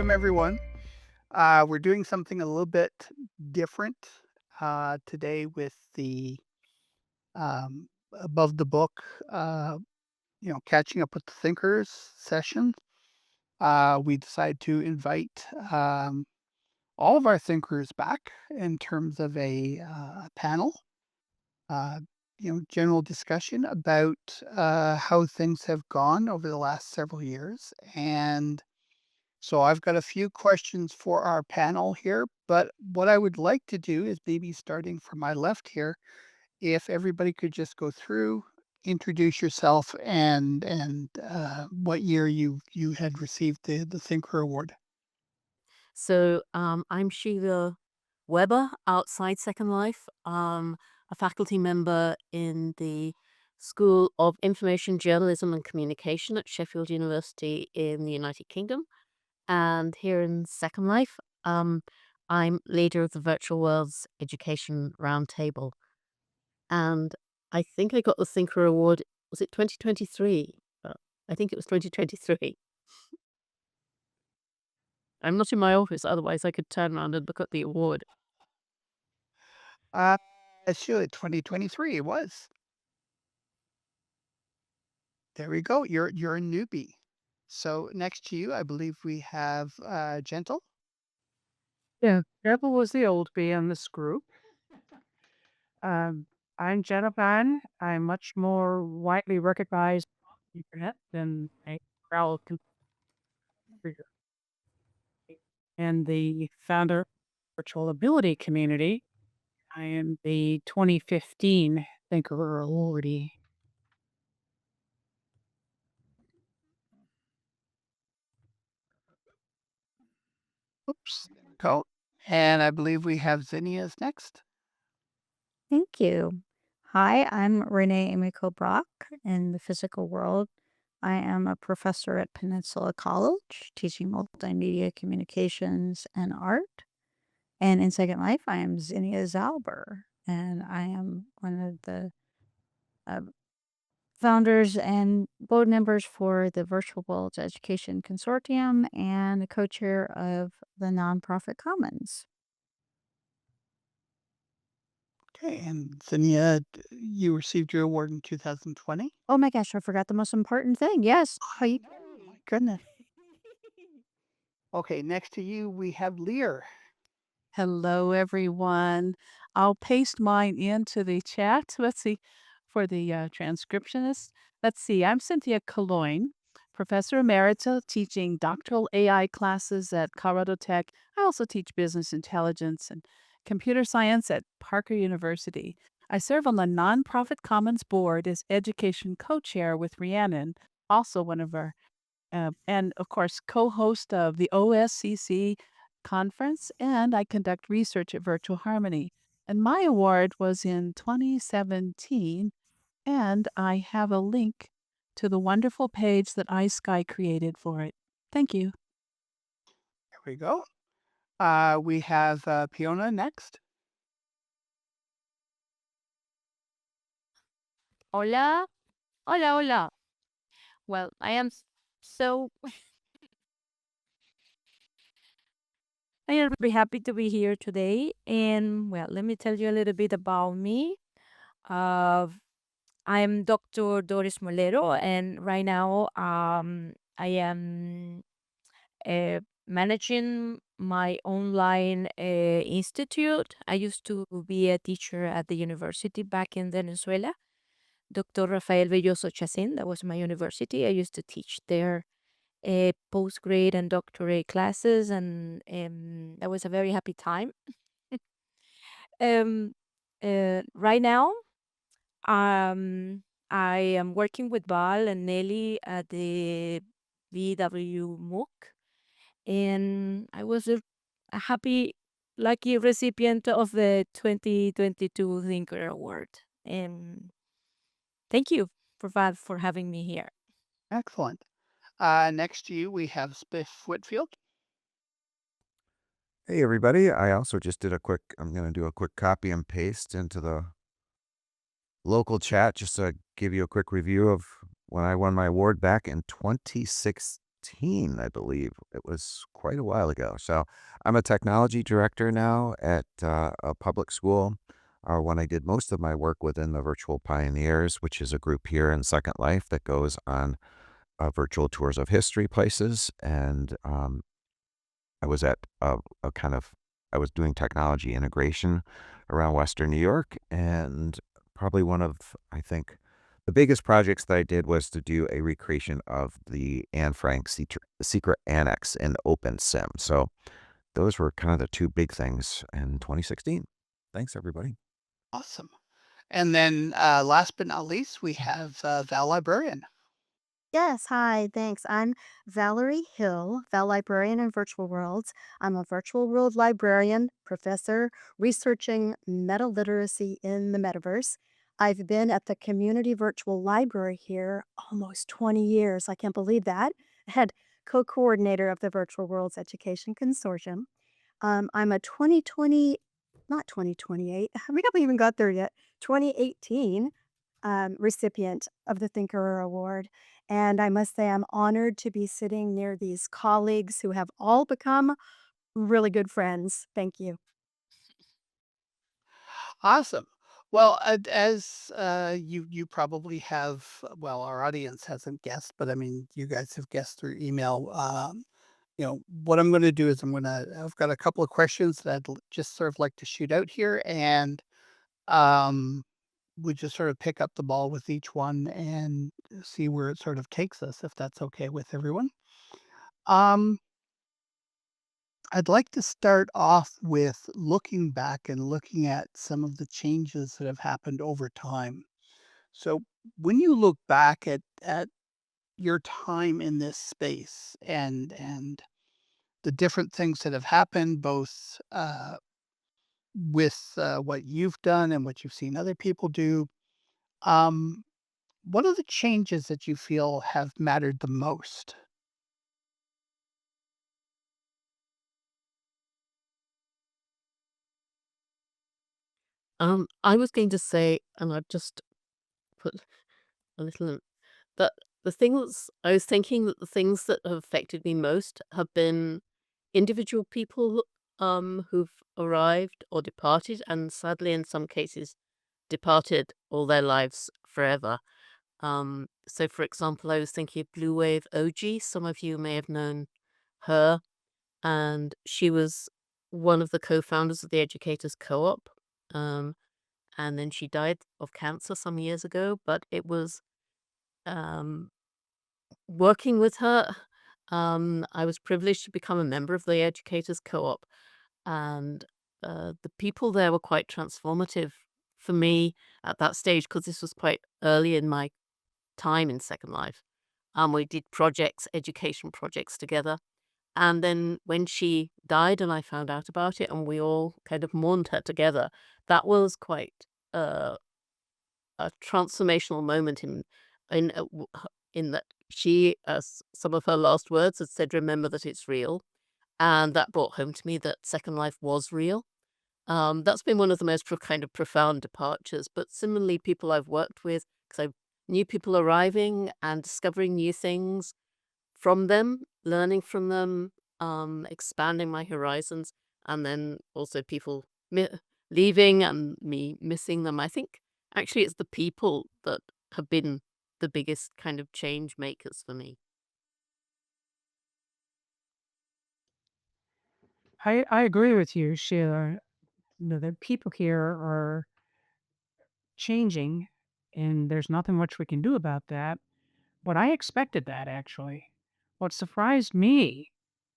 welcome everyone. We're doing something a little bit different today with the above the book, uh, catching up with the thinkers session. We decided to invite all of our thinkers back in terms of a panel, uh, general discussion about how things have gone over the last several years. And so I've got a few questions for our panel here, but what I would like to do is maybe starting from my left here, if everybody could just go through, introduce yourself and what year you had received the Thinker Award. I'm Sheila Weber, outside Second Life, a faculty member in the School of Information Journalism and Communication at Sheffield University in the United Kingdom. And here in Second Life, I'm leader of the Virtual Worlds Education Roundtable. And I think I got the Thinker Award, was it 2023? I think it was 2023. I'm not in my office, otherwise I could turn around and look at the award. Uh, sure, 2023 it was. There we go. You're a newbie. So next to you, I believe we have Gentle. Yeah, Rebel was the old bee in this group. Um, I'm Jennifer. I'm much more widely recognized on the internet than a proud contributor and the founder of the virtual ability community. I am the 2015 Thinkerer Awardee. Oops, there we go. And I believe we have Zinnia's next. Thank you. Hi, I'm Renee Emiko Brock in the physical world. I am a professor at Peninsula College, teaching multimedia communications and art. And in Second Life, I am Zinnia Zauber, and I am one of the uh, founders and board members for the Virtual Worlds Education Consortium and the co-chair of the nonprofit Commons. Okay, and Zinnia, you received your award in 2020. Oh my gosh, I forgot the most important thing. Yes. Oh my goodness. Okay, next to you we have Lear. Hello, everyone. I'll paste mine into the chat. Let's see, for the transcriptionist. Let's see, I'm Cynthia Cologne, Professor Emerita, teaching doctoral AI classes at Colorado Tech. I also teach business intelligence and computer science at Parker University. I serve on the Nonprofit Commons Board as education co-chair with Rhiannon, also one of our and of course, co-host of the OSCC conference, and I conduct research at Virtual Harmony. And my award was in 2017, and I have a link to the wonderful page that iSky created for it. Thank you. There we go. We have Fiona next. Hola, hola, hola. Well, I am so I am very happy to be here today. And well, let me tell you a little bit about me. Uh, I'm Dr. Doris Molero, and right now I am managing my online institute. I used to be a teacher at the university back in Venezuela. Dr. Rafael Belloso Chacin, that was my university. I used to teach there postgrad and doctorate classes, and that was a very happy time. um, right now, um, I am working with Val and Nelly at the VWMOOC, and I was a happy, lucky recipient of the 2022 Thinker Award. And thank you for Val for having me here. Excellent. Next to you we have Spiff Whitfield. Hey everybody, I also just did I'm going to do a quick copy and paste into the local chat just to give you a quick review of when I won my award back in 2016. 2016, I believe. It was quite a while ago. So I'm a technology director now at a public school. When I did most of my work within the Virtual Pioneers, which is a group here in Second Life that goes on virtual tours of history places. And I was at a kind of, I was doing technology integration around Western New York. And probably one of, I think, the biggest projects that I did was to do a recreation of the Anne Frank secret annex in OpenSim. So those were kind of the two big things in 2016. Thanks, everybody. Awesome. And then last but not least, we have Val Librarian. Yes, hi, thanks. I'm Valerie Hill, Val Librarian in Virtual Worlds. I'm a virtual world librarian, professor, researching meta literacy in the metaverse. I've been at the community virtual library here almost 20 years. I can't believe that. Head co coordinator of the Virtual Worlds Education Consortium. I'm a 2020, not 2028, we haven't even got there yet, 2018 recipient of the Thinkerer Award. And I must say, I'm honored to be sitting near these colleagues who have all become really good friends. Thank you. Awesome. Well, as you probably have, well, our audience hasn't guessed, but I mean, you guys have guessed through email. What I'm going to do is I've got a couple of questions that just sort of like to shoot out here, and um, we just sort of pick up the ball with each one and see where it sort of takes us, if that's okay with everyone. Um, I'd like to start off with looking back and looking at some of the changes that have happened over time. So, when you look back at your time in this space and the different things that have happened, both with what you've done and what you've seen other people do, um, what are the changes that you feel have mattered the most? I was going to say, and I've just put a little that the things I was thinking that the things that have affected me most have been individual people who've arrived or departed, and sadly, in some cases, departed all their lives forever. So, for example, I was thinking of Blue Wave OG. Some of you may have known her, and she was one of the co-founders of the Educators Co-op. Um, and then she died of cancer some years ago, but it was um, working with her. I was privileged to become a member of the Educators Co-op, and the people there were quite transformative for me at that stage because this was quite early in my time in Second Life. We did projects, education projects together. And then when she died and I found out about it and we all kind of mourned her together, that was quite uh, a transformational moment in that she, as some of her last words had said, "Remember that it's real," and that brought home to me that Second Life was real. That's been one of the most kind of profound departures. But similarly, people I've worked with, because I new people arriving and discovering new things from them, learning from them, expanding my horizons, and then also people leaving and me missing them. I think actually it's the people that have been the biggest kind of change makers for me. I agree with you, Sheila. The people here are changing, and there's nothing much we can do about that. But I expected that actually. What surprised me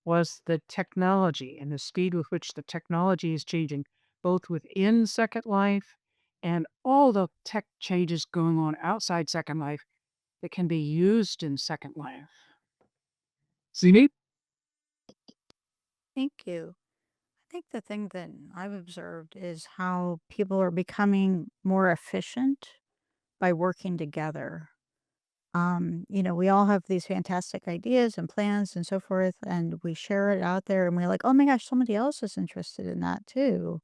was the technology and the speed with which the technology is changing, both within Second Life and all the tech changes going on outside Second Life that can be used in Second Life. See me? Thank you. I think the thing that I've observed is how people are becoming more efficient by working together. We all have these fantastic ideas and plans and so forth, and we share it out there, and we're like, oh my gosh, somebody else is interested in that too.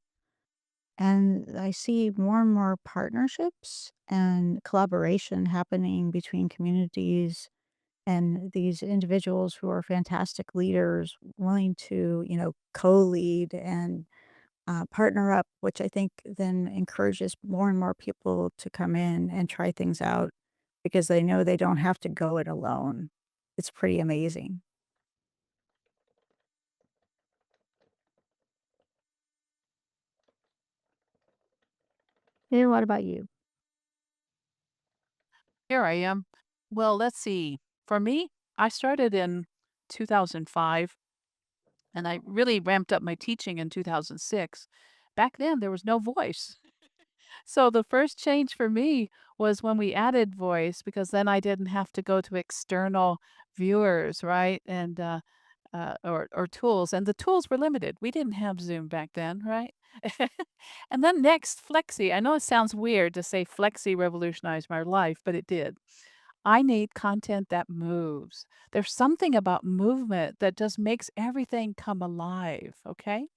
And I see more and more partnerships and collaboration happening between communities and these individuals who are fantastic leaders willing to, co-lead and partner up, which I think then encourages more and more people to come in and try things out because they know they don't have to go it alone. It's pretty amazing. And what about you? Here I am. Well, let's see. For me, I started in 2005 and I really ramped up my teaching in 2006. Back then, there was no voice. So the first change for me was when we added voice because then I didn't have to go to external viewers, right? Or tools, and the tools were limited. We didn't have Zoom back then, right? And then next, Flexi. I know it sounds weird to say Flexi revolutionized my life, but it did. I need content that moves. There's something about movement that just makes everything come alive, okay?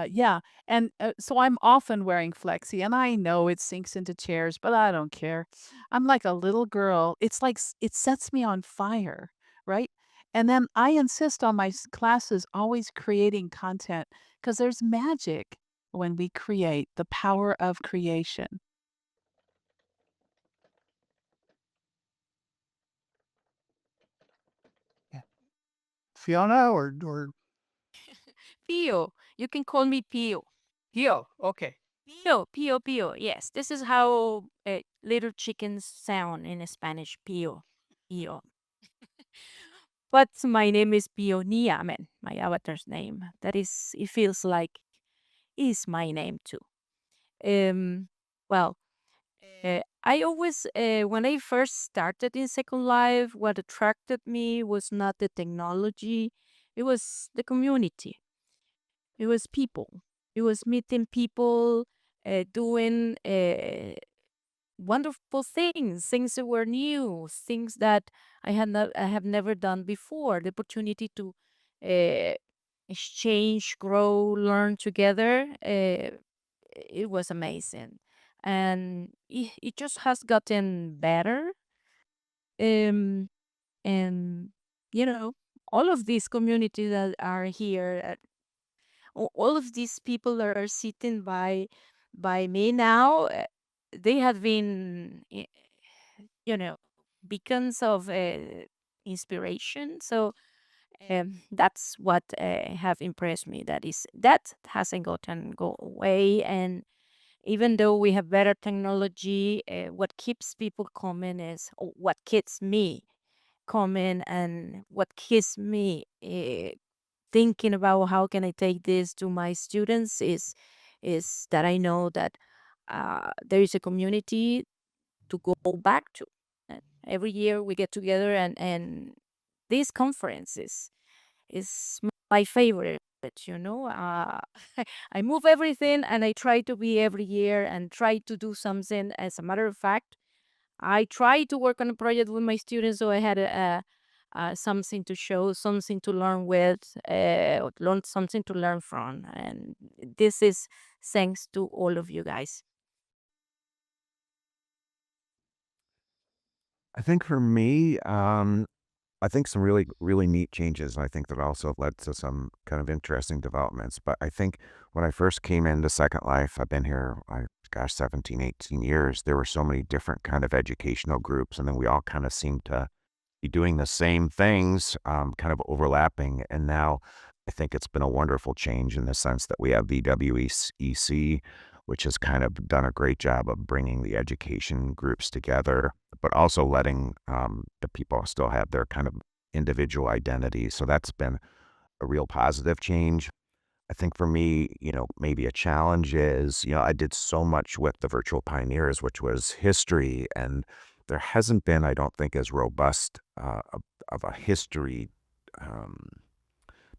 Yeah, and so I'm often wearing Flexi, and I know it sinks into chairs, but I don't care. I'm like a little girl. It's like it sets me on fire, right? And then I insist on my classes always creating content because there's magic when we create the power of creation. Yeah. Fiona or Pio. You can call me Pio. Gio. Okay. Pio, Pio, Pio. Yes, this is how little chickens sound in Spanish. Pio, Pio. But my name is Pionia, man, my avatar's name. That is, it feels like is my name too. Um, well, I always, when I first started in Second Life, what attracted me was not the technology, it was the community. It was people. It was meeting people, doing wonderful things, things that were new, things that I have never done before. The opportunity to uh, exchange, grow, learn together. It was amazing, and it just has gotten better. Um, and you know, all of these communities that are here, all of these people that are sitting by me now, they have been you know, beacons of inspiration. So that's what have impressed me. That hasn't gotten go away. And even though we have better technology, what keeps people coming is or what keeps me coming, and what keeps me thinking about how can I take this to my students is that I know that there is a community to go back to. Every year we get together, and this conference is my favorite. I move everything and I try to be every year and try to do something. As a matter of fact, I try to work on a project with my students, so I had something to show, something to learn with, learn something to learn from, and this is thanks to all of you guys. I think for me, I think some really, really neat changes. I think that also led to some kind of interesting developments. But I think when I first came into Second Life, I've been here, gosh, 17, 18 years. There were so many different kind of educational groups, and then we all kind of seemed to be doing the same things, kind of overlapping. And now I think it's been a wonderful change in the sense that we have VWEC, which has kind of done a great job of bringing the education groups together, but also letting the people still have their kind of individual identity. So that's been a real positive change. I think for me, maybe a challenge is, I did so much with the Virtual Pioneers, which was history, and there hasn't been, I don't think, as robust of a history um,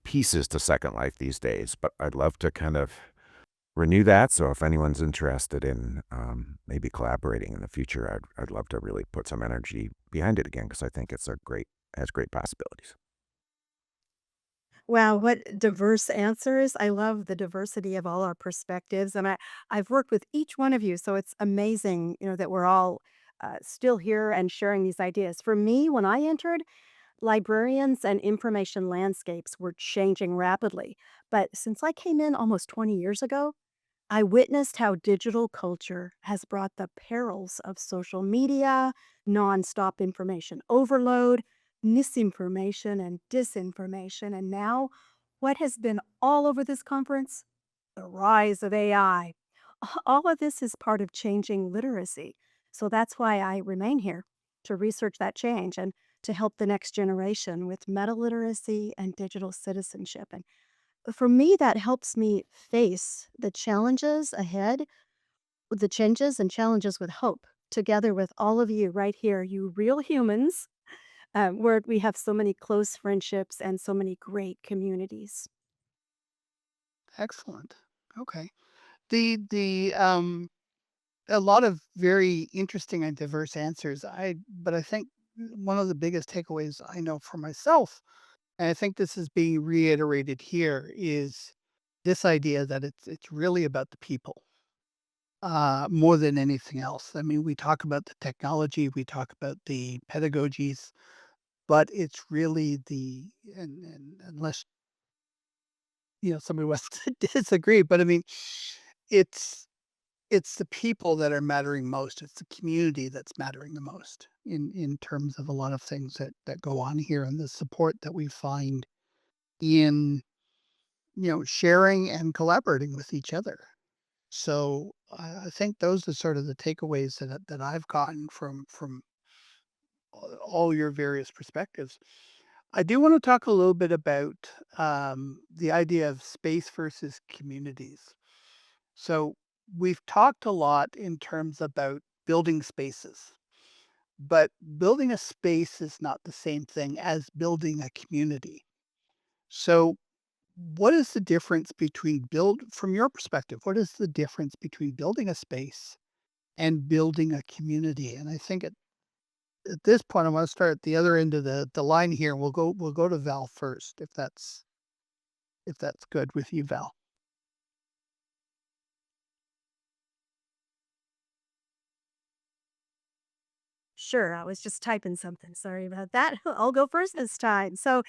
pieces to Second Life these days. But I'd love to kind of renew that. So if anyone's interested in maybe collaborating in the future, I'd love to really put some energy behind it again because I think has great possibilities. Wow, what diverse answers. I love the diversity of all our perspectives. And I've worked with each one of you, so it's amazing, that we're all still here and sharing these ideas. For me, when I entered, librarians and information landscapes were changing rapidly. But since I came in almost 20 years ago, I witnessed how digital culture has brought the perils of social media, nonstop information overload, misinformation, and disinformation. And now, what has been all over this conference? The rise of AI. All of this is part of changing literacy. So that's why I remain here to research that change and to help the next generation with meta literacy and digital citizenship. And for me, that helps me face the challenges ahead, the changes and challenges with hope, together with all of you right here, you real humans, where we have so many close friendships and so many great communities. Excellent. Okay. The a lot of very interesting and diverse answers. But I think one of the biggest takeaways I know for myself, and I think this is being reiterated here, is this idea that it's really about the people, more than anything else. I mean, we talk about the technology, we talk about the pedagogies, but it's really and unless somebody wants to disagree, but I mean, it's it's the people that are mattering most. It's the community that's mattering the most in terms of a lot of things that go on here, and the support that we find in sharing and collaborating with each other. So I think those are sort of the takeaways that I've gotten from all your various perspectives. I do want to talk a little bit about the idea of space versus communities. So we've talked a lot in terms about building spaces, but building a space is not the same thing as building a community. So what is the difference between from your perspective, what is the difference between building a space and building a community? And I think at this point, I want to start at the other end of the line here. We'll go to Val first, if that's good with you, Val. Sure, I was just typing something. Sorry about that. I'll go first this time. So,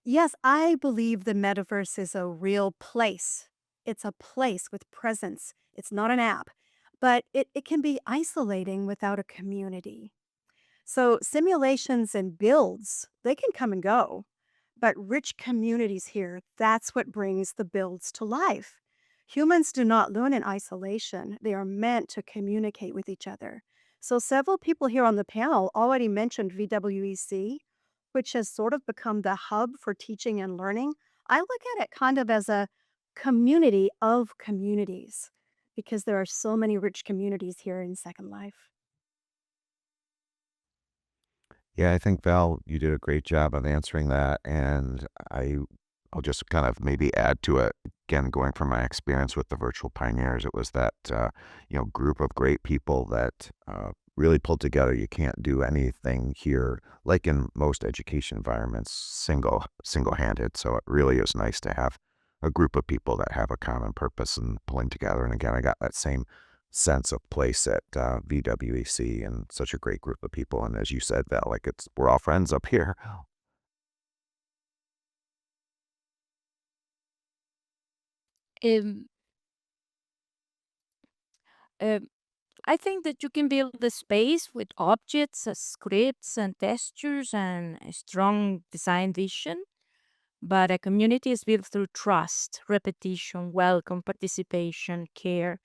yes, I believe the metaverse is a real place. It's a place with presence. It's not an app, but it can be isolating without a community. So simulations and builds, they can come and go, but rich communities here, that's what brings the builds to life. Humans do not learn in isolation. They are meant to communicate with each other. So several people here on the panel already mentioned VWEC, which has sort of become the hub for teaching and learning. I look at it kind of as a community of communities because there are so many rich communities here in Second Life. Yeah, I think Val, you did a great job of answering that, and I'll just kind of maybe add to it. Again, going from my experience with the virtual pioneers, it was that group of great people that really pulled together. You can't do anything here like in most education environments single-handed. So it really is nice to have a group of people that have a common purpose and pulling together. And again, I got that same sense of place at VWEC and such a great group of people. And as you said, Val, like we're all friends up here. Um, um, I think that you can build the space with objects, scripts, and textures, and a strong design vision. But a community is built through trust, repetition, welcome, participation, care.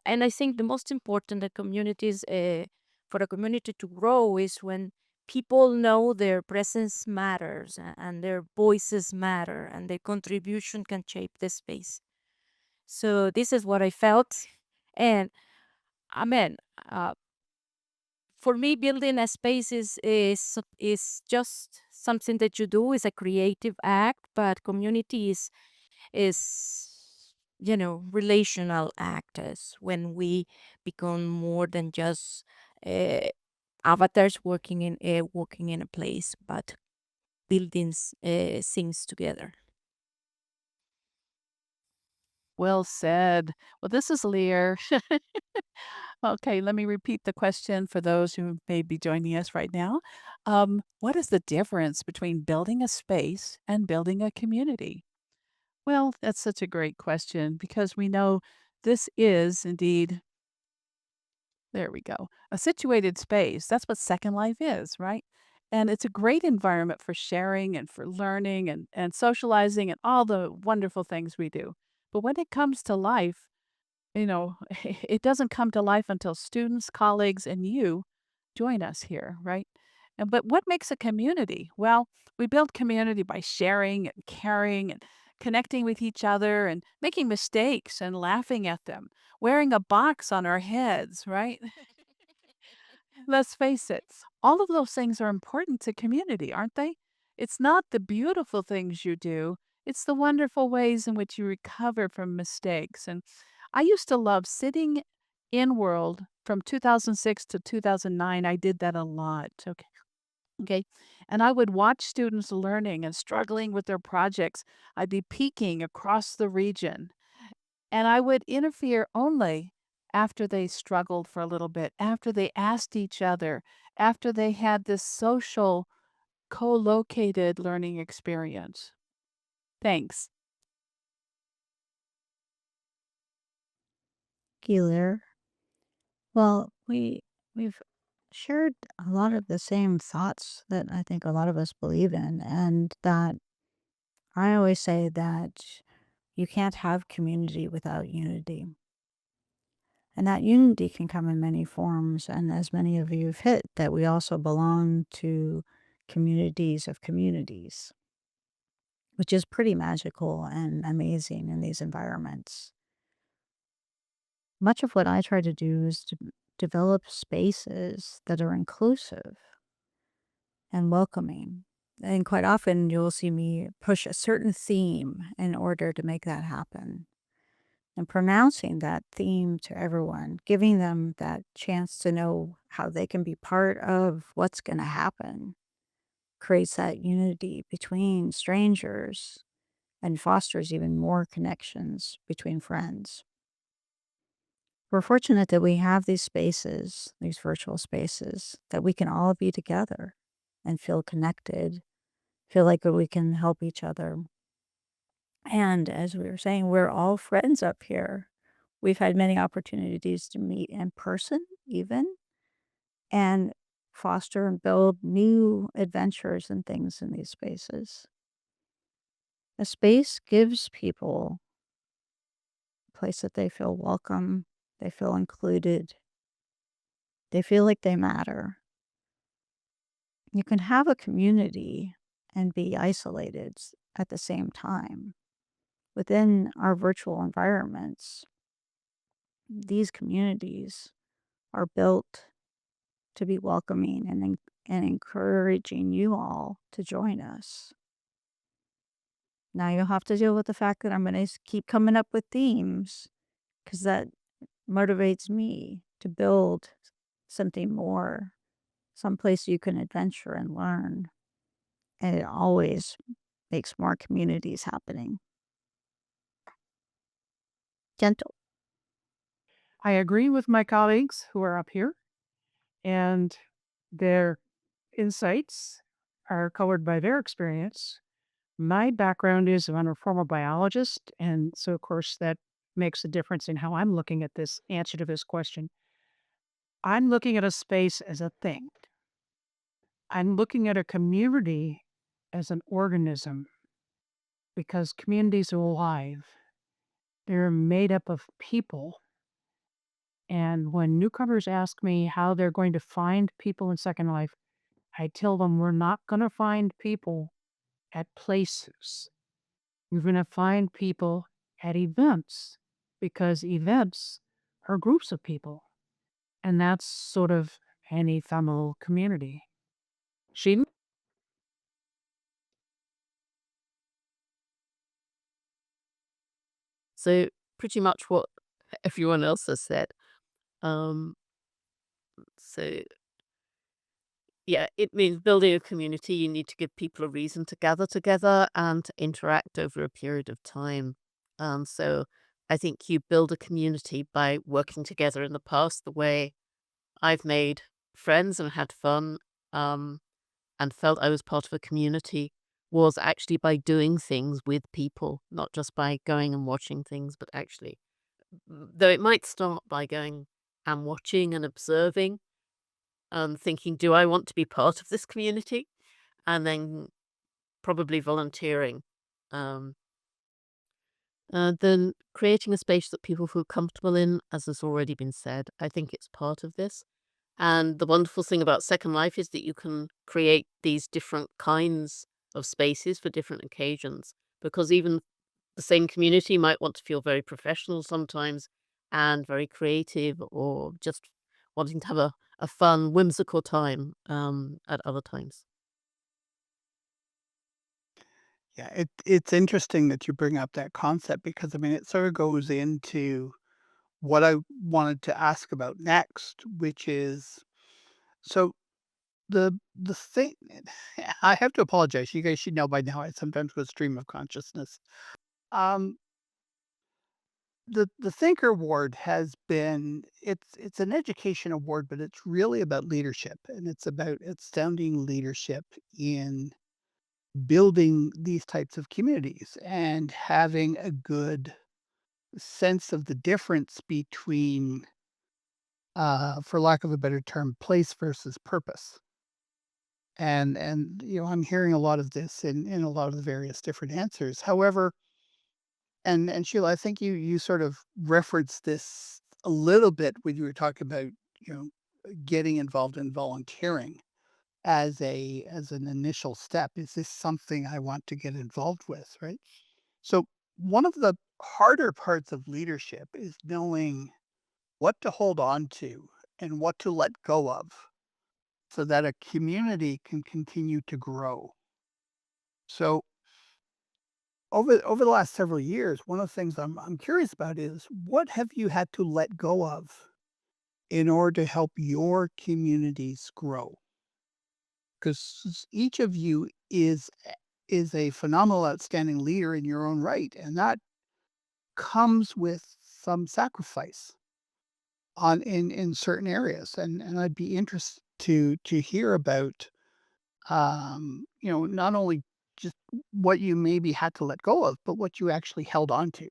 And I think the most important that communities, for a community to grow is when people know their presence matters and their voices matter and their contribution can shape the space. So this is what I felt. And I mean, uh, for me, building a space is just something that you do, is a creative act, but community is relational act is when we become more than just uh, avatars working in a place, but buildings things together. Well said. Well, this is Lear. Okay, let me repeat the question for those who may be joining us right now. What is the difference between building a space and building a community? Well, that's such a great question because we know this is indeed, there we go, a situated space. That's what Second Life is, right? And it's a great environment for sharing and for learning and socializing and all the wonderful things we do. But when it comes to life, you know, it doesn't come to life until students, colleagues, and you join us here, right? And but what makes a community? Well, we build community by sharing and caring and connecting with each other and making mistakes and laughing at them, wearing a box on our heads, right? Let's face it, all of those things are important to community, aren't they? It's not the beautiful things you do, it's the wonderful ways in which you recover from mistakes. And I used to love sitting in World from 2006 to 2009. I did that a lot. Okay. Okay. And I would watch students learning and struggling with their projects. I'd be peeking across the region and I would interfere only after they struggled for a little bit, after they asked each other, after they had this social, co located learning experience. Thanks. Keeler. Well, we've shared a lot of the same thoughts that I think a lot of us believe in, and that I always say that you can't have community without unity. And that unity can come in many forms, and as many of you have hit, that we also belong to communities of communities, which is pretty magical and amazing in these environments. Much of what I try to do is to develop spaces that are inclusive and welcoming. And quite often, you'll see me push a certain theme in order to make that happen. And pronouncing that theme to everyone, giving them that chance to know how they can be part of what's going to happen, creates that unity between strangers and fosters even more connections between friends. We're fortunate that we have these spaces, these virtual spaces, that we can all be together and feel connected, feel like we can help each other. And as we were saying, we're all friends up here. We've had many opportunities to meet in person, even, and foster and build new adventures and things in these spaces. A space gives people a place that they feel welcome, they feel included, they feel like they matter. You can have a community and be isolated at the same time. Within our virtual environments, these communities are built to be welcoming and encouraging you all to join us. Now you'll have to deal with the fact that I'm going to keep coming up with themes because that motivates me to build something more, someplace you can adventure and learn. And it always makes more communities happening. Gentle. I agree with my colleagues who are up here, and their insights are colored by their experience. My background is I'm a former biologist, and so of course that makes a difference in how I'm looking at this answer to this question. I'm looking at a space as a thing. I'm looking at a community as an organism because communities are alive. They're made up of people. And when newcomers ask me how they're going to find people in Second Life, I tell them we're not going to find people at places. You're going to find people at events because events are groups of people. And that's sort of an ephemeral community. She So pretty much what everyone else has said. Um, so yeah, it means building a community. You need to give people a reason to gather together and to interact over a period of time. So I think you build a community by working together in the past. The way I've made friends and had fun, and felt I was part of a community was actually by doing things with people, not just by going and watching things, but actually, though it might start by going and watching and observing and thinking, do I want to be part of this community? And then probably volunteering. Um, then creating a space that people feel comfortable in, as has already been said, I think it's part of this. And the wonderful thing about Second Life is that you can create these different kinds of spaces for different occasions, because even the same community might want to feel very professional sometimes and very creative, or just wanting to have a fun, whimsical time at other times. Yeah, it's interesting that you bring up that concept because, I mean, it sort of goes into what I wanted to ask about next, which is so the thing I have to apologize. You guys should know by now I sometimes go stream of consciousness. Um, the Thinker Award has been it's an education award, but it's really about leadership, and it's about astounding leadership in building these types of communities and having a good sense of the difference between, for lack of a better term, place versus purpose. And I'm hearing a lot of this in a lot of the various different answers. However, and Sheila, I think you sort of referenced this a little bit when you were talking about, you know, getting involved in volunteering as an initial step. Is this something I want to get involved with, right? So one of the harder parts of leadership is knowing what to hold on to and what to let go of so that a community can continue to grow. So over the last several years, one of the things I'm curious about is what have you had to let go of in order to help your communities grow? Because each of you is a phenomenal, outstanding leader in your own right, and that comes with some sacrifice on in certain areas. And I'd be interested to hear about not only just what you maybe had to let go of, but what you actually held on to,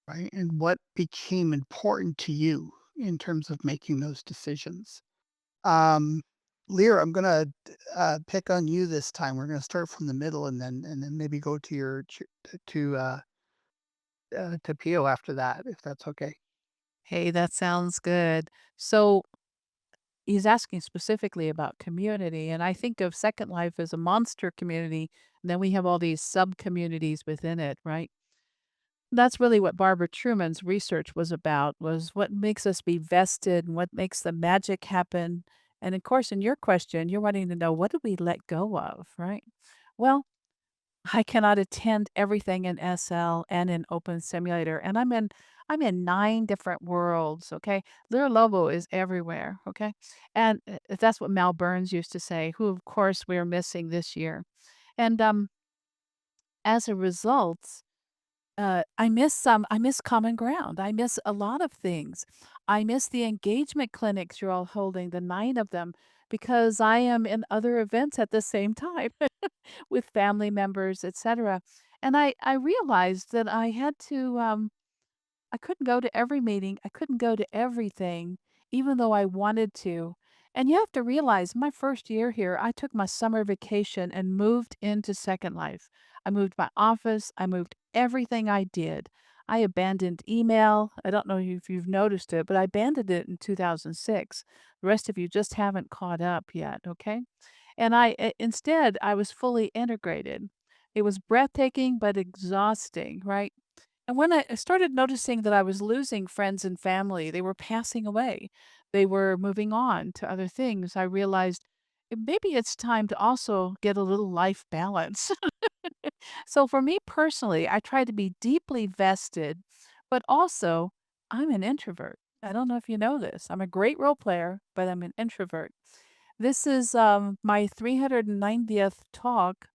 right? And what became important to you in terms of making those decisions. Um, Lear, I'm gonna pick on you this time. We're gonna start from the middle and then maybe go to to Pio after that, if that's okay. Hey, that sounds good. So he's asking specifically about community, and I think of Second Life as a monster community, and then we have all these sub communities within it, right? That's really what Barbara Truman's research was about, was what makes us be vested and what makes the magic happen. And of course, in your question, you're wanting to know, what do we let go of, right? Well, I cannot attend everything in SL and in Open Simulator, and I'm in 9 different worlds, okay? Little Lobo is everywhere, okay? And that's what Mal Burns used to say, who of course we're missing this year. And as a result, I miss common ground. I miss a lot of things. I miss the engagement clinics you're all holding, the 9 of them, because I am in other events at the same time with family members, etc. And I realized that I couldn't go to every meeting. I couldn't go to everything, even though I wanted to. And you have to realize, my first year here, I took my summer vacation and moved into Second Life. I moved my office. I moved everything I did. I abandoned email. I don't know if you've noticed it, but I abandoned it in 2006. The rest of you just haven't caught up yet, okay? And instead, I was fully integrated. It was breathtaking, but exhausting, right? And when I started noticing that I was losing friends and family, they were passing away, they were moving on to other things, I realized maybe it's time to also get a little life balance. So for me personally, I try to be deeply vested, but also I'm an introvert. I don't know if you know this. I'm a great role player, but I'm an introvert. This is my 390th talk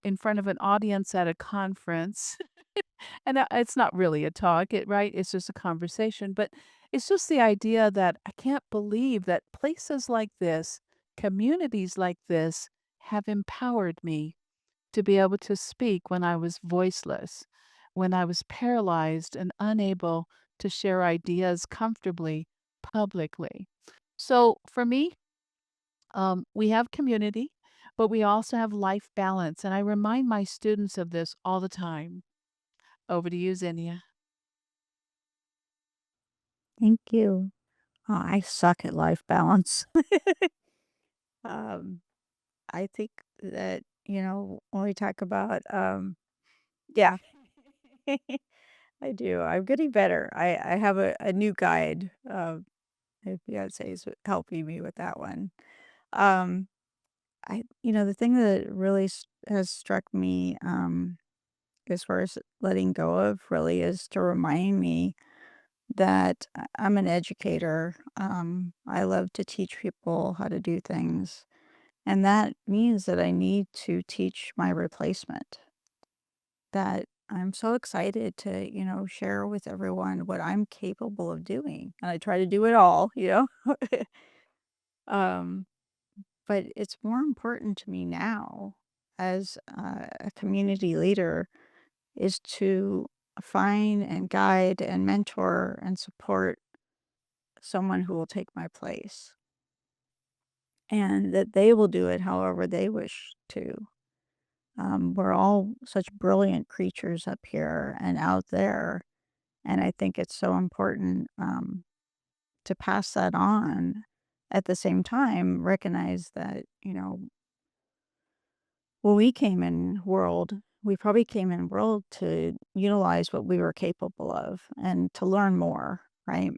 in front of an audience at a conference. And it's not really a talk, right? It's just a conversation. But it's just the idea that I can't believe that places like this, communities like this, have empowered me to be able to speak when I was voiceless, when I was paralyzed and unable to share ideas comfortably publicly. So for me, we have community, but we also have life balance. And I remind my students of this all the time. Over to you, Zinnia. Thank you. Oh, I suck at life balance. um, I think that, when we talk about, yeah, I do. I'm getting better. I have a new guide. My fiance is helping me with that one. Um, the thing that really has struck me, as far as letting go of really is to remind me that I'm an educator. I love to teach people how to do things. And that means that I need to teach my replacement. That I'm so excited to, share with everyone what I'm capable of doing. And I try to do it all. um, but it's more important to me now as a community leader is to find and guide and mentor and support someone who will take my place and that they will do it however they wish to. We're all such brilliant creatures up here and out there. And I think it's so important to pass that on. At the same time, recognize that, when we came in world, we probably came in world to utilize what we were capable of and to learn more, right?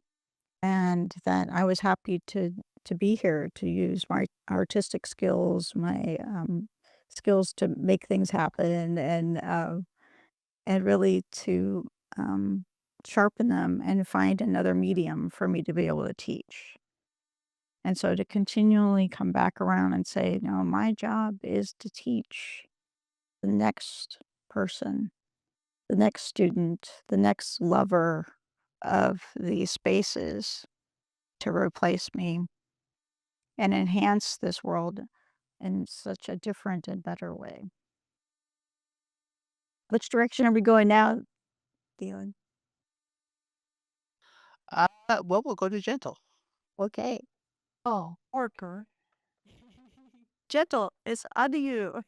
And that I was happy to be here to use my artistic skills, my skills to make things happen, and really to um, sharpen them and find another medium for me to be able to teach. And so to continually come back around and say, no, my job is to teach the next person, the next student, the next lover of these spaces to replace me and enhance this world in such a different and better way. Which direction are we going now, Dion? Well, we'll go to gentle. Okay. Oh, Parker. Gentle, it's on to you.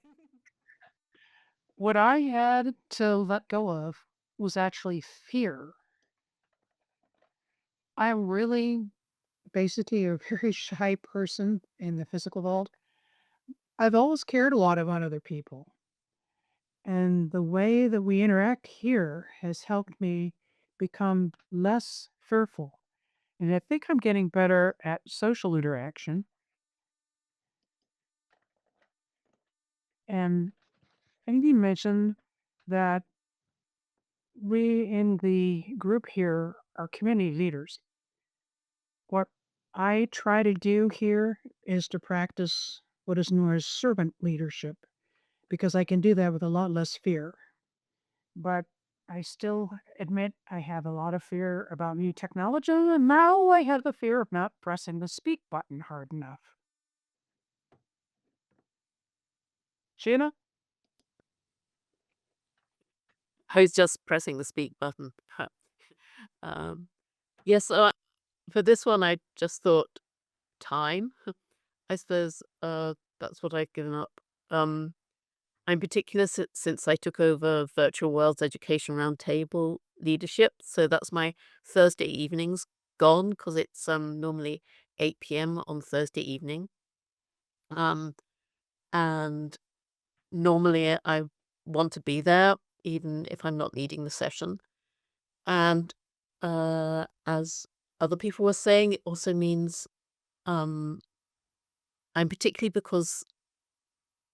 What I had to let go of was actually fear. I'm really basically a very shy person in the physical world. I've always cared a lot about other people. And the way that we interact here has helped me become less fearful. And I think I'm getting better at social interaction. And Andy mentioned that we in the group here are community leaders. What I try to do here is to practice what is known as servant leadership because I can do that with a lot less fear. But I still admit I have a lot of fear about new technology, and now I have the fear of not pressing the speak button hard enough. Sheena? I was just pressing the speak button. Um, yes, so for this one, I just thought time. I suppose that's what I've given up. I'm particular since I took over Virtual Worlds Education Roundtable leadership. So that's my Thursday evenings gone because it's normally 8 p.m. on Thursday evening. And normally I want to be there even if I'm not leading the session. And as other people were saying, it also means I'm particularly because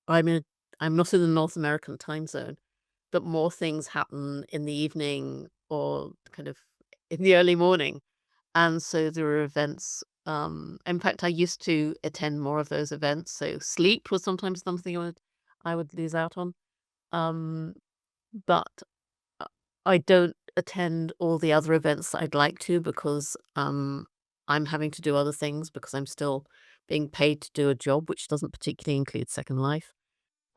I'm I'm not in the North American time zone, that more things happen in the evening or kind of in the early morning. And so there are events. In fact, I used to attend more of those events. So sleep was sometimes something I would lose out on. Um, but I don't attend all the other events that I'd like to because I'm having to do other things because I'm still being paid to do a job which doesn't particularly include Second Life.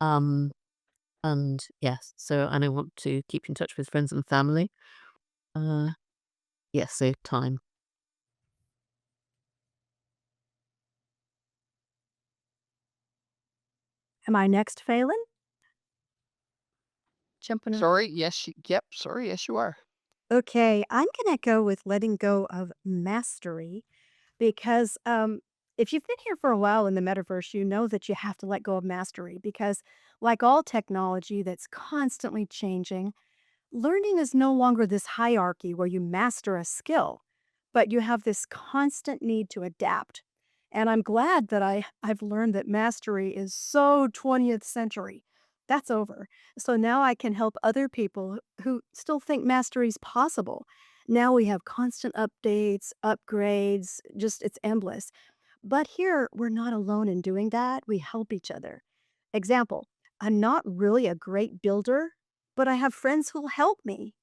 Um, and yes, and I want to keep in touch with friends and family. Yes, so time. Am I next, Phelan? Jumping in. Sorry, yes, yep, sorry, yes, you are. Okay, I'm going to go with letting go of mastery because if you've been here for a while in the metaverse, you know that you have to let go of mastery because, like all technology that's constantly changing, learning is no longer this hierarchy where you master a skill, but you have this constant need to adapt. And I'm glad that I've learned that mastery is so 20th century. That's over. So now I can help other people who still think mastery is possible. Now we have constant updates, upgrades, just it's endless. But here, we're not alone in doing that. We help each other. Example, I'm not really a great builder, but I have friends who'll help me.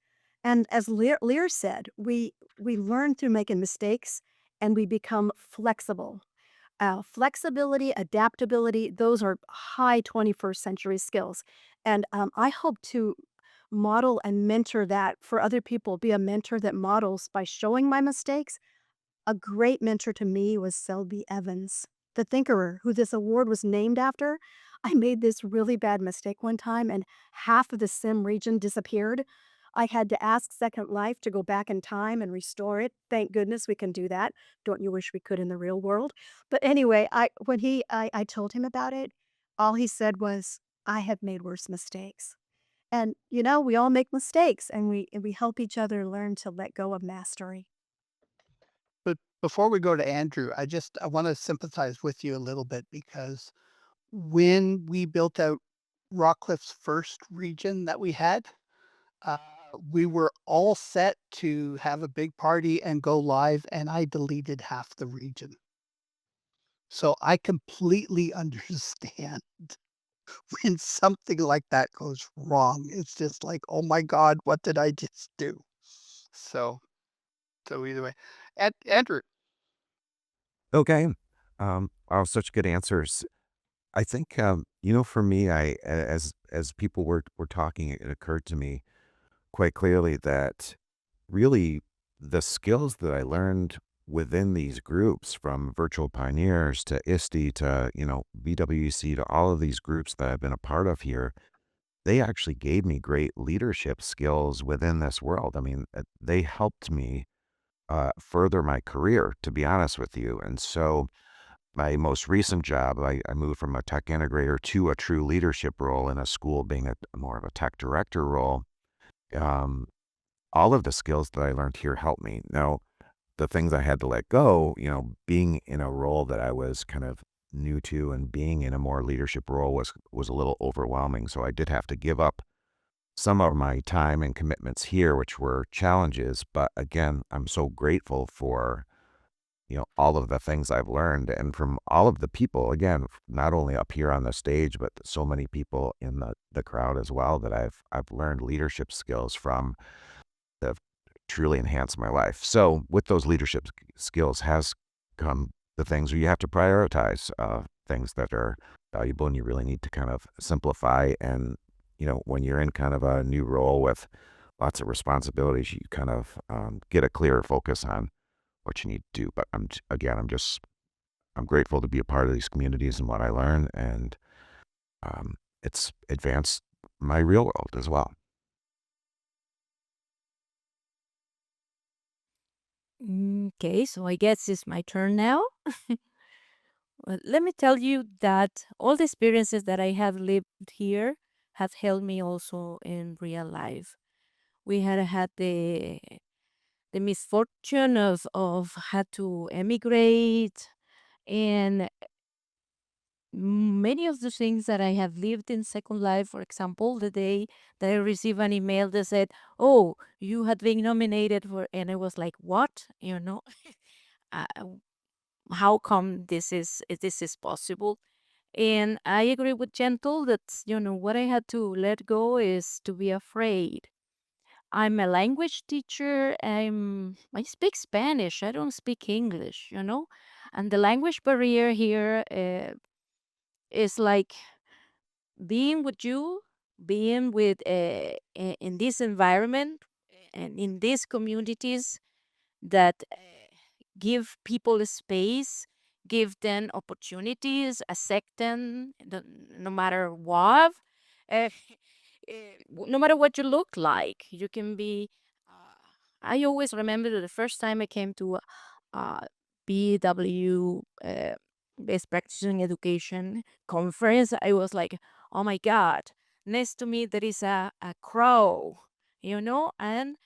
And as Lear said, we learn through making mistakes and we become flexible. Flexibility, adaptability, those are high 21st century skills. And I hope to model and mentor that for other people, be a mentor that models by showing my mistakes. A great mentor to me was Selby Evans, the Thinkerer, who this award was named after. I made this really bad mistake one time and half of the sim region disappeared. I had to ask Second Life to go back in time and restore it. Thank goodness we can do that. Don't you wish we could in the real world? But anyway, I told him about it, all he said was, I have made worse mistakes. And we all make mistakes and we help each other learn to let go of mastery. But before we go to Andrew, I wanna sympathize with you a little bit because when we built out Rockcliffe's first region that we had, uh, we were all set to have a big party and go live, and I deleted half the region. So I completely understand when something like that goes wrong. It's just like, "Oh my god, what did I just do?" So either way. Andrew. Okay. Oh, such good answers. I think, for me, as people were talking, it occurred to me quite clearly that really the skills that I learned within these groups, from virtual pioneers to ISTE to, VWC to all of these groups that I've been a part of here, they actually gave me great leadership skills within this world. I mean, they helped me further my career, to be honest with you. And so my most recent job, I moved from a tech integrator to a true leadership role in a school, being more of a tech director role. Um, all of the skills that I learned here helped me. Now, the things I had to let go, being in a role that I was kind of new to and being in a more leadership role was a little overwhelming. So I did have to give up some of my time and commitments here, which were challenges. But again, I'm so grateful for all of the things I've learned and from all of the people, again, not only up here on the stage, but so many people in the crowd as well that I've learned leadership skills from that have truly enhanced my life. So with those leadership skills has come the things where you have to prioritize things that are valuable and you really need to kind of simplify. And, when you're in kind of a new role with lots of responsibilities, you kind of get a clearer focus on what you need to do. But I'm grateful to be a part of these communities and what I learn, and it's advanced my real world as well. Okay, so I guess it's my turn now. Well, let me tell you that all the experiences that I have lived here have helped me also in real life. We had the misfortune of had to emigrate, and many of the things that I have lived in Second Life, for example, the day that I received an email that said, "Oh, you had been nominated for," and I was like, "What?" Uh, how come this is possible? And I agree with Gentle that what I had to let go is to be afraid. I'm a language teacher. I speak Spanish. I don't speak English, And the language barrier here is like being with you, being with in this environment and in these communities that give people a space, give them opportunities, accept them no matter what. Uh, no matter what you look like, you can be. I always remember that the first time I came to BW, Best Practice in Education conference, I was like, oh my God, next to me there is a crow, and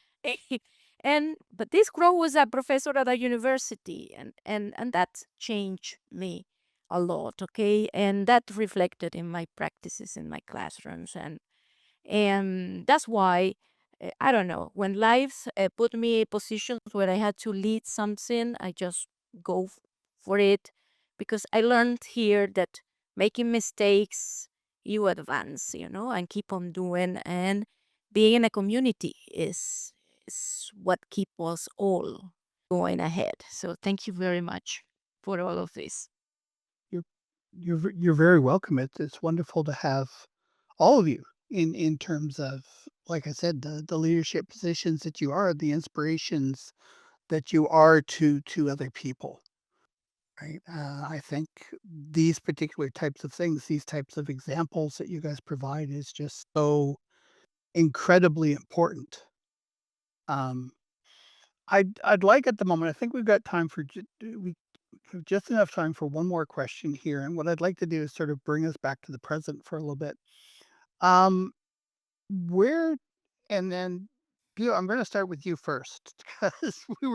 but this crow was a professor at a university, and that changed me a lot, okay? And that reflected in my practices in my classrooms, and that's why, I don't know, when life put me in positions where I had to lead something, I just go for it because I learned here that making mistakes, you advance, and keep on doing. And being in a community is what keep us all going ahead. So thank you very much for all of this. You're you're very welcome. It's wonderful to have all of you in terms of, like I said, the leadership positions that you are, the inspirations that you are to other people, right? I think these particular types of things, these types of examples that you guys provide is just so incredibly important. Um, I'd like at the moment, I think we've got time for we have just enough time for one more question here, and what I'd like to do is sort of bring us back to the present for a little bit. Um, where and then Gil, I'm gonna start with you first because we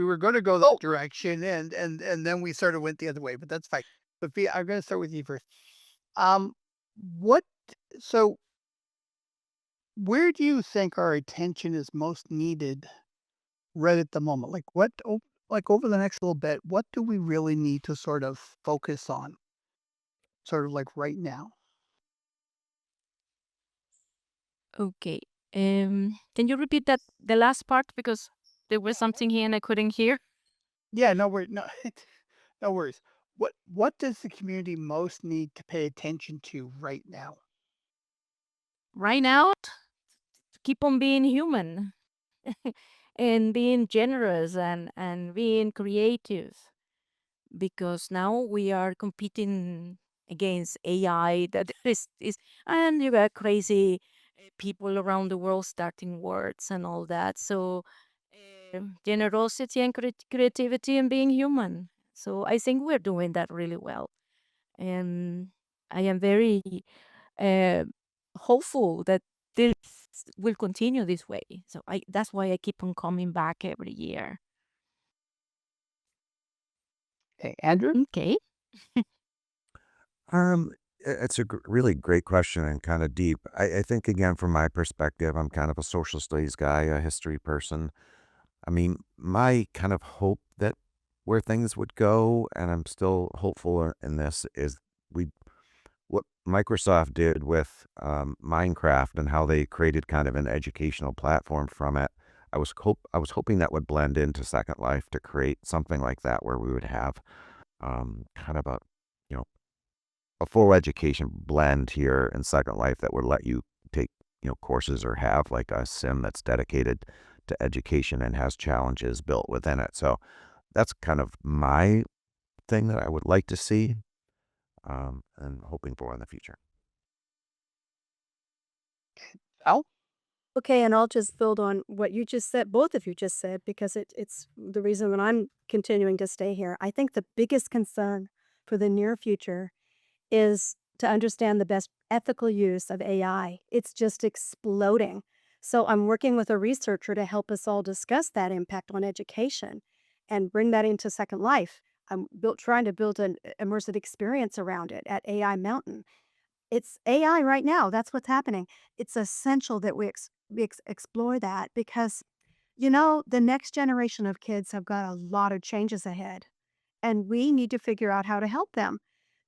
were gonna go that direction and then we sort of went the other way, but that's fine. But I'm gonna start with you first. Um, what so where do you think our attention is most needed right at the moment? Like like over the next little bit, what do we really need to sort of focus on, sort of like right now? Okay. Can you repeat that the last part because there was something here and I couldn't hear? Yeah, no worries. No, no worries. What does the community most need to pay attention to right now? Right now, keep on being human and being generous and being creative because now we are competing against AI that is and you got crazy people around the world starting words and all that. So generosity and creativity and being human. So I think we're doing that really well. And I am very uh, hopeful that this will continue this way. So that's why I keep on coming back every year. Okay, Andrew? Okay. Um, it's a really great question and kind of deep. I think, again, from my perspective, I'm kind of a social studies guy, a history person. I mean, my kind of hope that where things would go, and I'm still hopeful in this, is we what Microsoft did with Minecraft and how they created kind of an educational platform from it. I was hoping that would blend into Second Life to create something like that where we would have kind of a you know a full education blend here in Second Life that would let you take courses or have like a sim that's dedicated to education and has challenges built within it. So that's kind of my thing that I would like to see and hoping for in the future. Al? Okay, and I'll just build on what you just said, both of you just said, because it's the reason that I'm continuing to stay here. I think the biggest concern for the near future is to understand the best ethical use of AI. It's just exploding. So I'm working with a researcher to help us all discuss that impact on education and bring that into Second Life. I'm trying to build an immersive experience around it at AI Mountain. It's AI right now. That's what's happening. It's essential that we explore that because, the next generation of kids have got a lot of changes ahead, and we need to figure out how to help them.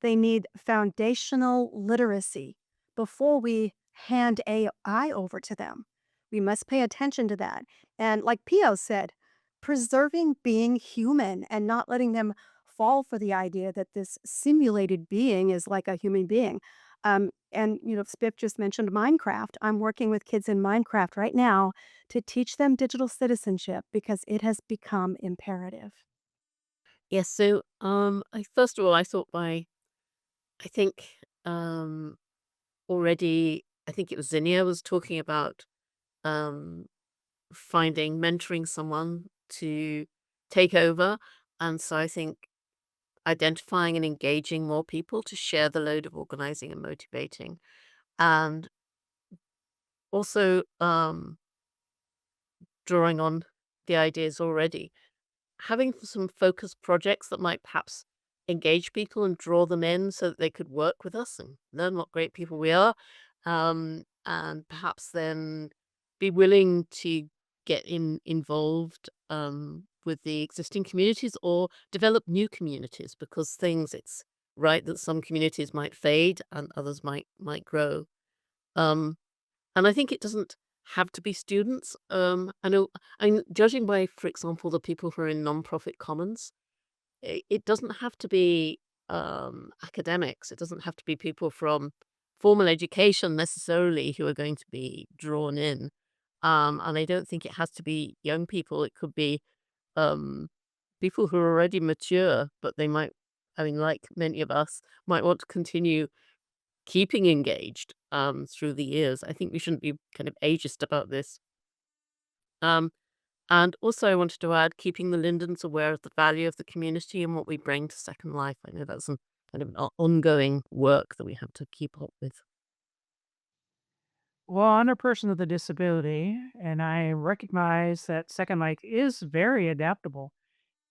They need foundational literacy before we hand AI over to them. We must pay attention to that. And like Pio said, preserving being human and not letting them fall for the idea that this simulated being is like a human being. And, Spiff just mentioned Minecraft. I'm working with kids in Minecraft right now to teach them digital citizenship because it has become imperative. Yes, so first of all, I thought I think um, already, I think it was Zinnia was talking about um, mentoring someone to take over. And so I think identifying and engaging more people to share the load of organizing and motivating. And also drawing on the ideas already, having some focused projects that might perhaps engage people and draw them in so that they could work with us and learn what great people we are. And perhaps then be willing to get involved with the existing communities or develop new communities because it's right that some communities might fade and others might grow. Um, and I think it doesn't have to be students. I know, I'm judging by, for example, the people who are in nonprofit commons. It doesn't have to be academics. It doesn't have to be people from formal education necessarily who are going to be drawn in. And I don't think it has to be young people. It could be um, people who are already mature, but they might, I mean, like many of us, might want to continue keeping engaged through the years. I think we shouldn't be kind of ageist about this. Um, and also, I wanted to add keeping the Lindens aware of the value of the community and what we bring to Second Life. I know that's kind of an ongoing work that we have to keep up with. Well, I'm a person with a disability, and I recognize that Second Life is very adaptable.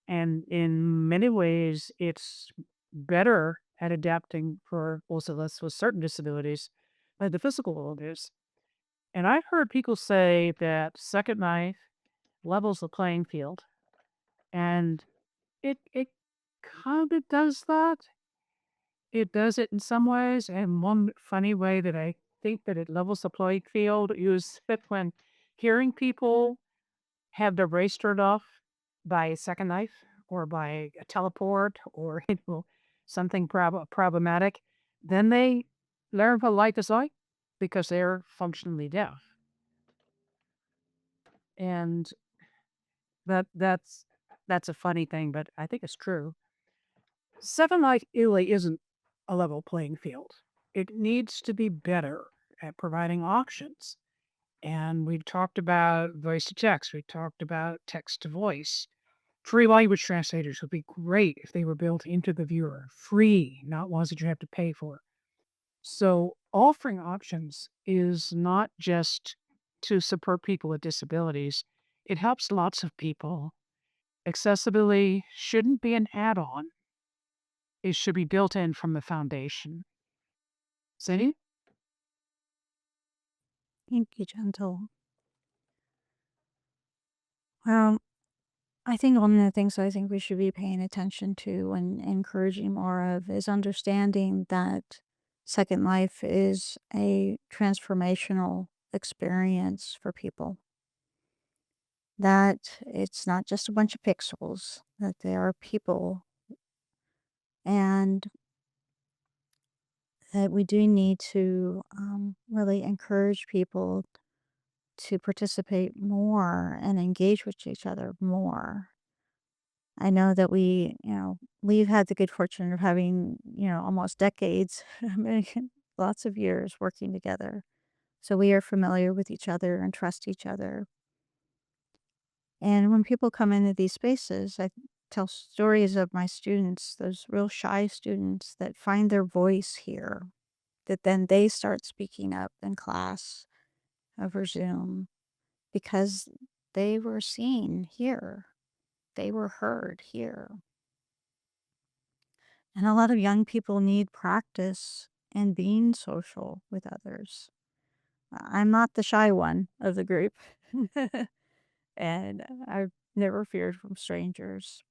And in many ways, it's better at adapting for most of us with certain disabilities than the physical world is. And I've heard people say that Second Life levels the playing field, and it kind of does that. It does it in some ways, and one funny way that I think that it levels the playing field is that when hearing people have their brace turned off by a second knife or by a teleport or something problematic, then they learn what life is like because they're functionally deaf. And that's a funny thing, but I think it's true. Second Life really isn't a level playing field. It needs to be better at providing options. And we talked about voice to text. We talked about text to voice. Free language translators would be great if they were built into the viewer. Free, not ones that you have to pay for. So offering options is not just to support people with disabilities. It helps lots of people. Accessibility shouldn't be an add-on. It should be built in from the foundation. See? Thank you, Gentle. Well, I think one of the things I think we should be paying attention to and encouraging more of is understanding that Second Life is a transformational experience for people. That it's not just a bunch of pixels, that there are people, and that we do need to really encourage people to participate more and engage with each other more. I know that we've had the good fortune of having, almost decades, I mean, lots of years working together. So we are familiar with each other and trust each other. And when people come into these spaces, I tell stories of my students, those real shy students that find their voice here, that then they start speaking up in class over Zoom because they were seen here, they were heard here. And a lot of young people need practice in being social with others. I'm not the shy one of the group, and I've never feared from strangers.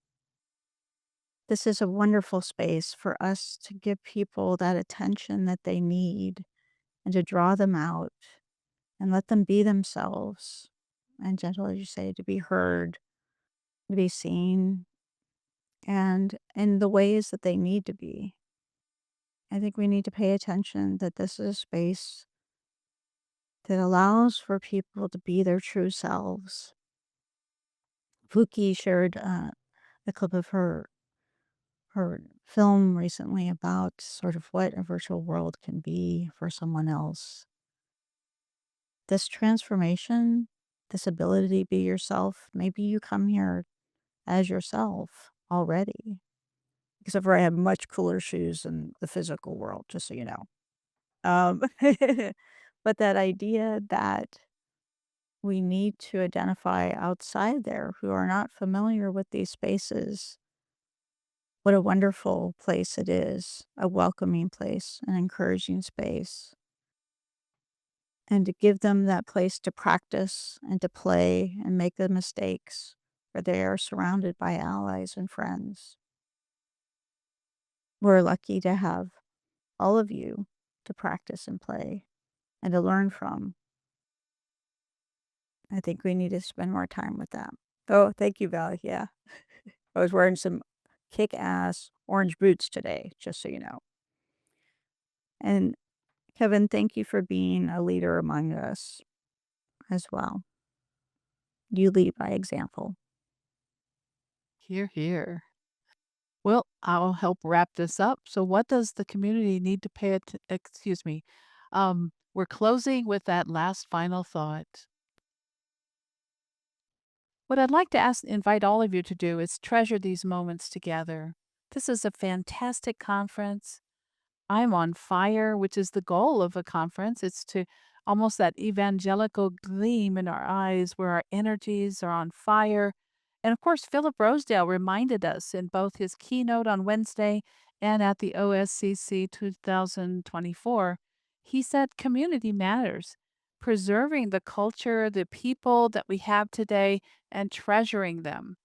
This is a wonderful space for us to give people that attention that they need and to draw them out and let them be themselves. And gentle, as you say, to be heard, to be seen, and in the ways that they need to be. I think we need to pay attention that this is a space that allows for people to be their true selves. Fuki shared a clip of her film recently about sort of what a virtual world can be for someone else. This transformation, this ability to be yourself, maybe you come here as yourself already. Except for I have much cooler shoes in the physical world, just so you know. Um, but that idea that we need to identify outside there who are not familiar with these spaces, what a wonderful place it is, a welcoming place, an encouraging space. And to give them that place to practice and to play and make the mistakes where they are surrounded by allies and friends. We're lucky to have all of you to practice and play and to learn from. I think we need to spend more time with them. Oh, thank you, Val. Yeah. I was wearing some kick-ass orange boots today, just so you know. And Kevin, thank you for being a leader among us as well. You lead by example. Here, here. Well, I'll help wrap this up. So, what does the community need to excuse me. We're closing with that last final thought. What I'd like to invite all of you to do is treasure these moments together. This is a fantastic conference. I'm on fire, which is the goal of a conference. It's to almost that evangelical gleam in our eyes where our energies are on fire. And of course, Philip Rosedale reminded us in both his keynote on Wednesday and at the OSCC 2024. He said community matters, preserving the culture, the people that we have today, and treasuring them,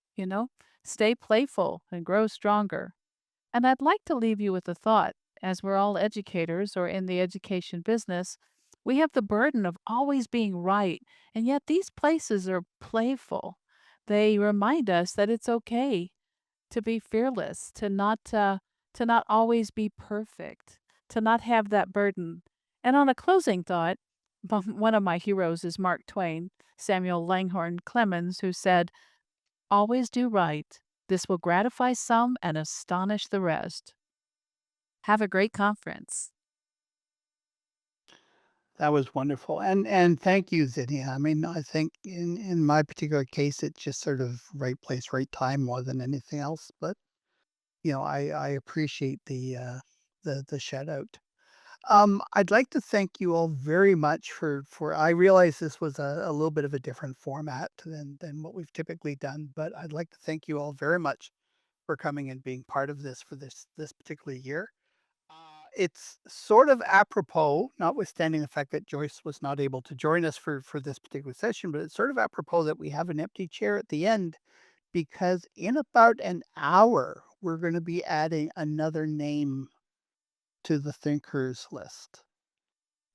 stay playful and grow stronger. And I'd like to leave you with a thought. As we're all educators or in the education business, we have the burden of always being right. And yet these places are playful. They remind us that it's okay to be fearless, to not always be perfect, to not have that burden. And on a closing thought, one of my heroes is Mark Twain, Samuel Langhorne Clemens, who said, "Always do right. This will gratify some and astonish the rest." Have a great conference. That was wonderful, and thank you, Zinnia. I mean, I think in my particular case, it's just sort of right place, right time more than anything else. But I appreciate the shout out. I'd like to thank you all very much for. I realize this was a little bit of a different format than what we've typically done, but I'd like to thank you all very much for coming and being part of this for this particular year. It's sort of apropos, notwithstanding the fact that Joyce was not able to join us for this particular session, but it's sort of apropos that we have an empty chair at the end because in about an hour, we're going to be adding another name to the thinkers list.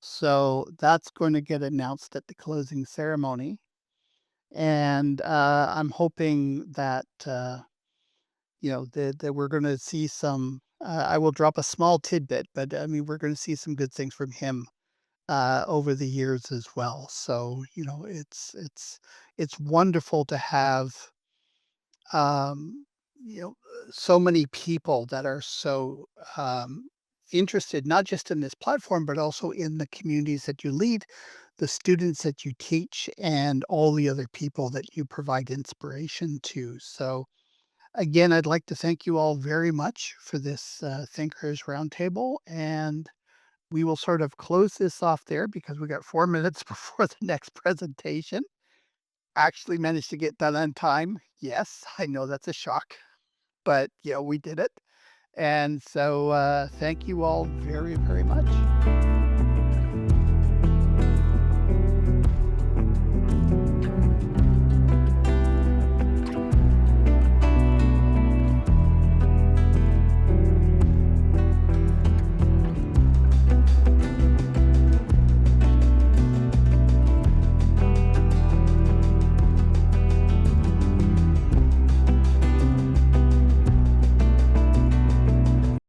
So that's going to get announced at the closing ceremony. And I'm hoping that that we're going to see some. I will drop a small tidbit, but I mean we're going to see some good things from him over the years as well. So it's wonderful to have um, so many people that are so interested not just in this platform but also in the communities that you lead, the students that you teach, and all the other people that you provide inspiration to. So again, I'd like to thank you all very much for this Thinkers Roundtable, and we will sort of close this off there because we got 4 minutes before the next presentation. Actually managed to get done on time. Yes, I know that's a shock, but we did it. And so thank you all very, very much.